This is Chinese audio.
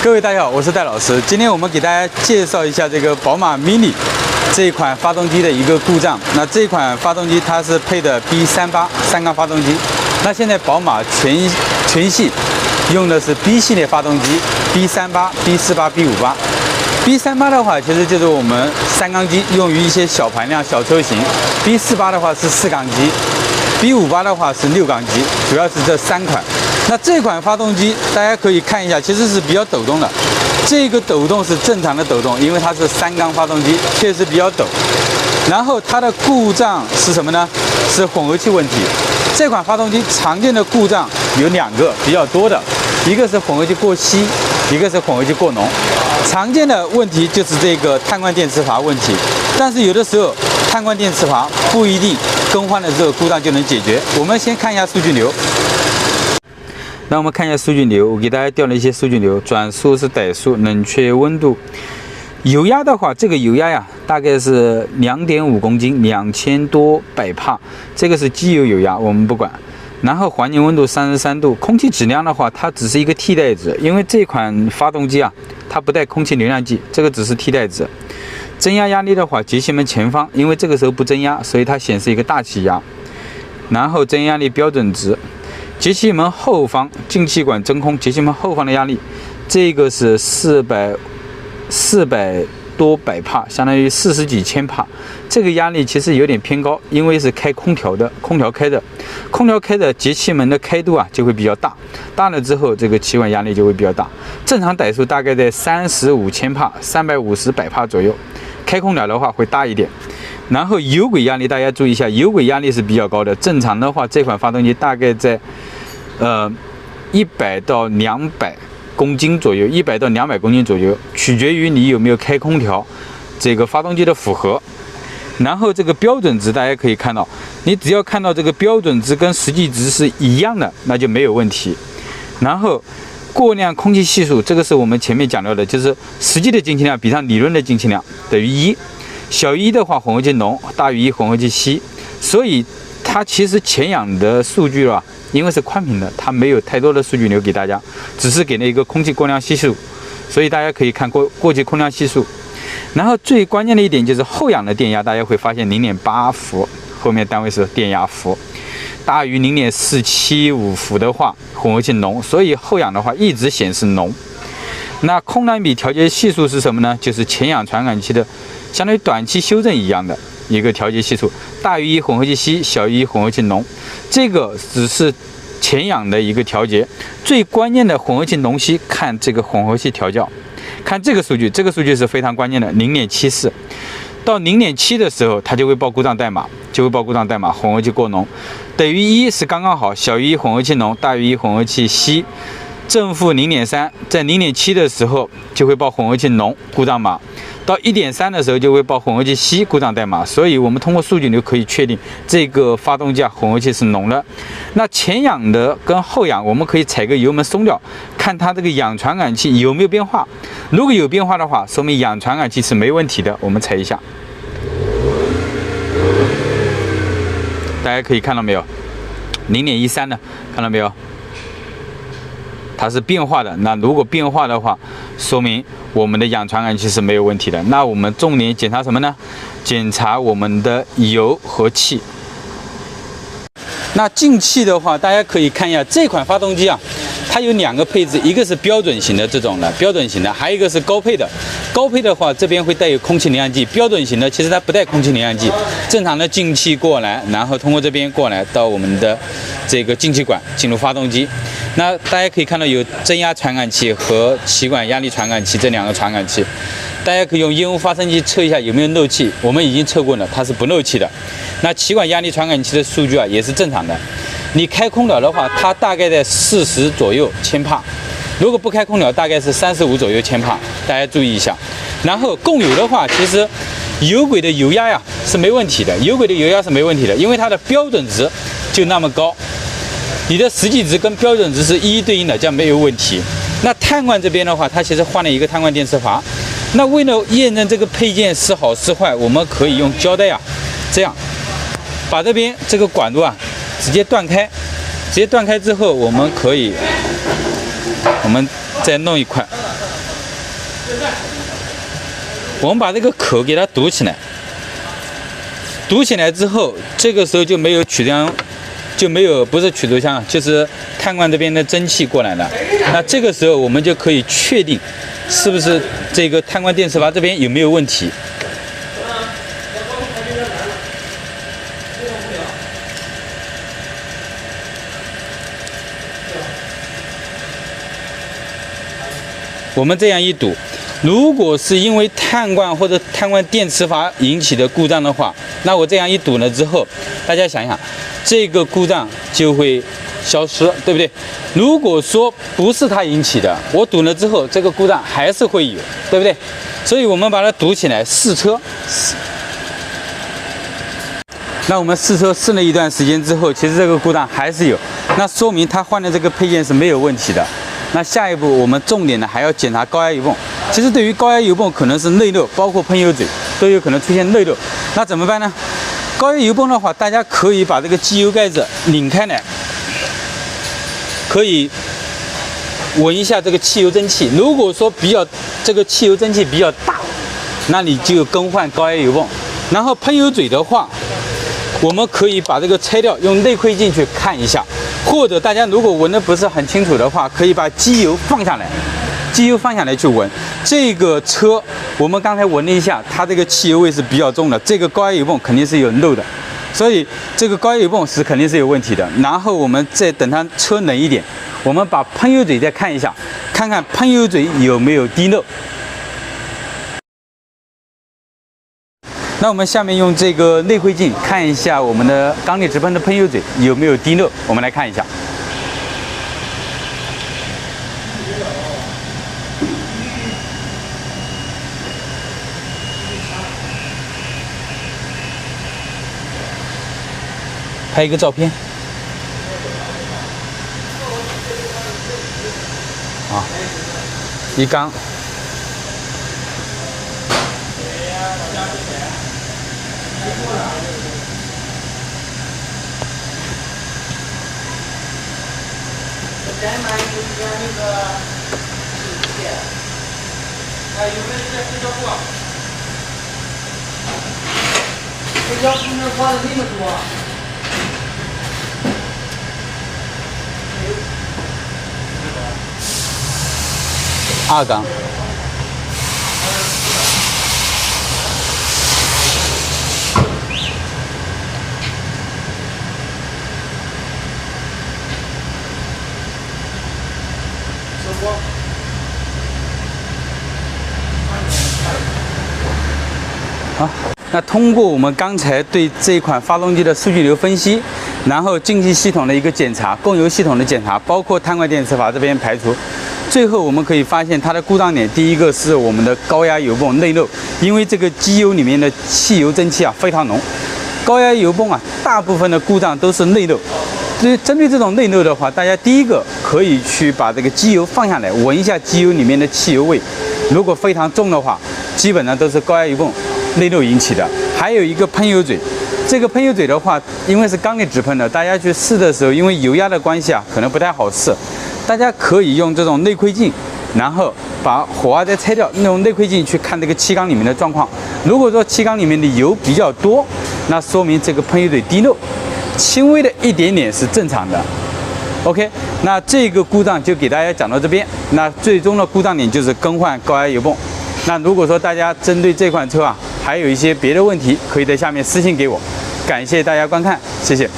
各位大家好，我是戴老师。今天我们给大家介绍一下这个宝马 Mini 这一款发动机的一个故障。那这一款发动机它是配的 B38三缸发动机。那现在宝马全系用的是 B 系列发动机 B38、B48、B58。B38的话，其实就是我们三缸机，用于一些小排量、小车型。B48的话是四缸机。B58的话是6缸机，主要是这3款。那这款发动机大家可以看一下，其实是比较抖动的。这个抖动是正常的抖动，因为它是3缸发动机，确实比较抖。然后它的故障是什么呢？是混合气问题。这款发动机常见的故障有2个比较多的，一个是混合气过稀，一个是混合气过浓。常见的问题就是这个碳罐电磁阀问题，但是有的时候碳罐电磁阀不一定更换的时候故障就能解决。我们先看一下数据流。那我们看一下数据流，我给大家调了一些数据流，转速是怠速，冷却温度。油压的话，这个油压呀，大概是2.5公斤，2000多百帕，这个是机油油压，我们不管。然后环境温度33度，空气质量的话，它只是一个替代值，因为这款发动机啊，它不带空气流量计，这个只是替代值。增压压力的话，节气门前方，因为这个时候不增压，所以它显示一个大气压。然后增压力标准值，节气门后方进气管真空，节气门后方的压力，这个是400多百帕，相当于40几千帕。这个压力其实有点偏高，因为是开空调的，空调开的节气门的开度啊就会比较大，大了之后这个气管压力就会比较大。正常怠速大概在35千帕，350百帕左右，开空调的话会大一点。然后油轨压力大家注意一下，油轨压力是比较高的，正常的话这款发动机大概在100到200公斤左右，100到200公斤左右，取决于你有没有开空调，这个发动机的负荷。然后这个标准值大家可以看到，你只要看到这个标准值跟实际值是一样的，那就没有问题。然后过量空气系数，这个是我们前面讲到的，就是实际的进气量比上理论的进气量等于1，小于1的话混合气浓，大于1混合气稀。所以它其实前氧的数据啊，因为是宽频的，它没有太多的数据流给大家，只是给了一个空气过量系数，所以大家可以看过去空量系数。然后最关键的一点就是后氧的电压，大家会发现0.8伏，后面单位是电压伏，大于0.475伏的话混合气浓，所以后氧的话一直显示浓。那空燃比调节系数是什么呢？就是前氧传感器的相当于短期修正一样的一个调节系数，大于1混合气稀，小于1混合气浓。这个只是前氧的一个调节，最关键的混合气浓稀看这个混合气调教，看这个数据，这个数据是非常关键的，0.74到0.7的时候，它就会报故障代码，混合气过浓，等于1是刚刚好，小于1混合气浓，大于1混合气稀。正负0.3，在0.7的时候就会报混合气浓故障码，到1.3的时候就会报混合气稀故障代码。所以我们通过数据流可以确定这个发动机混合气是浓的。那前氧的跟后氧，我们可以踩个油门松掉，看它这个氧传感器有没有变化。如果有变化的话，说明氧传感器是没问题的。我们踩一下，大家可以看到没有？0.13呢，看到没有？它是变化的。那如果变化的话，说明我们的氧传感器是没有问题的。那我们重点检查什么呢？检查我们的油和气。那进气的话，大家可以看一下这款发动机啊，它有2个配置，一个是标准型的这种的，标准型的，还有一个是高配的。高配的话，这边会带有空气流量计，标准型的其实它不带空气流量计，正常的进气过来，然后通过这边过来到我们的这个进气管进入发动机。那大家可以看到有增压传感器和气管压力传感器这2个传感器，大家可以用烟雾发生机测一下有没有漏气，我们已经测过了，它是不漏气的。那气管压力传感器的数据啊也是正常的。你开空调的话，它大概在40左右千帕，如果不开空调大概是35左右千帕，大家注意一下。然后供油的话，其实油轨的油压呀是没问题的，因为它的标准值就那么高，你的实际值跟标准值是一一对应的，这样没有问题。那碳罐这边的话，它其实换了一个碳罐电磁阀。那为了验证这个配件是好是坏，我们可以用胶带啊，这样把这边这个管路啊直接断开，之后，我们再弄一块，我们把这个口给它堵起来，堵起来之后，这个时候就没有曲张，就没有不是曲轴箱，就是碳罐这边的蒸汽过来了。那这个时候我们就可以确定是不是这个碳罐电磁阀这边有没有问题。我们这样一堵，如果是因为碳罐或者碳罐电磁阀引起的故障的话，那我这样一堵了之后，大家想想，这个故障就会消失，对不对？如果说不是它引起的，我堵了之后，这个故障还是会有，对不对？所以我们把它堵起来试车。那我们试车试了一段时间之后，其实这个故障还是有，那说明它换的这个配件是没有问题的。那下一步我们重点呢还要检查高压油泵。其实对于高压油泵可能是内漏，包括喷油嘴都有可能出现内漏。那怎么办呢？高压油泵的话，大家可以把这个机油盖子拧开来，可以闻一下这个汽油蒸汽。如果说这个汽油蒸汽比较大，那你就更换高压油泵。然后喷油嘴的话，我们可以把这个拆掉，用内窥镜去看一下。或者大家如果闻的不是很清楚的话，可以把机油放下来，去闻。这个车我们刚才闻了一下，它这个汽油味是比较重的，这个高压油泵肯定是有漏的，所以这个高压油泵是肯定是有问题的。然后我们再等它车冷一点，我们把喷油嘴再看一下，看看喷油嘴有没有滴漏。那我们下面用这个内窥镜看一下我们的缸内直喷的喷油嘴有没有滴漏，我们来看一下。拍一个照片。啊，一缸。再买一个那个洗衣液，有没有这个黑胶布啊？黑胶布那挂的那么多。二缸。好，那通过我们刚才对这款发动机的数据流分析，然后进气系统的一个检查，供油系统的检查，包括碳罐电磁阀这边排除，最后我们可以发现它的故障点，第一个是我们的高压油泵内漏，因为这个机油里面的汽油蒸汽非常浓，高压油泵大部分的故障都是内漏。针对这种内漏的话，大家第一个可以去把这个机油放下来，闻一下机油里面的汽油味，如果非常重的话，基本上都是高压油泵内漏引起的。还有一个喷油嘴，这个喷油嘴的话，因为是缸内直喷的，大家去试的时候，因为油压的关系可能不太好试。大家可以用这种内窥镜，然后把火花再拆掉，用内窥镜去看这个气缸里面的状况。如果说气缸里面的油比较多，那说明这个喷油嘴滴漏，轻微的一点点是正常的。OK， 那这个故障就给大家讲到这边。那最终的故障点就是更换高压油泵。那如果说大家针对这款车还有一些别的问题，可以在下面私信给我。感谢大家观看，谢谢。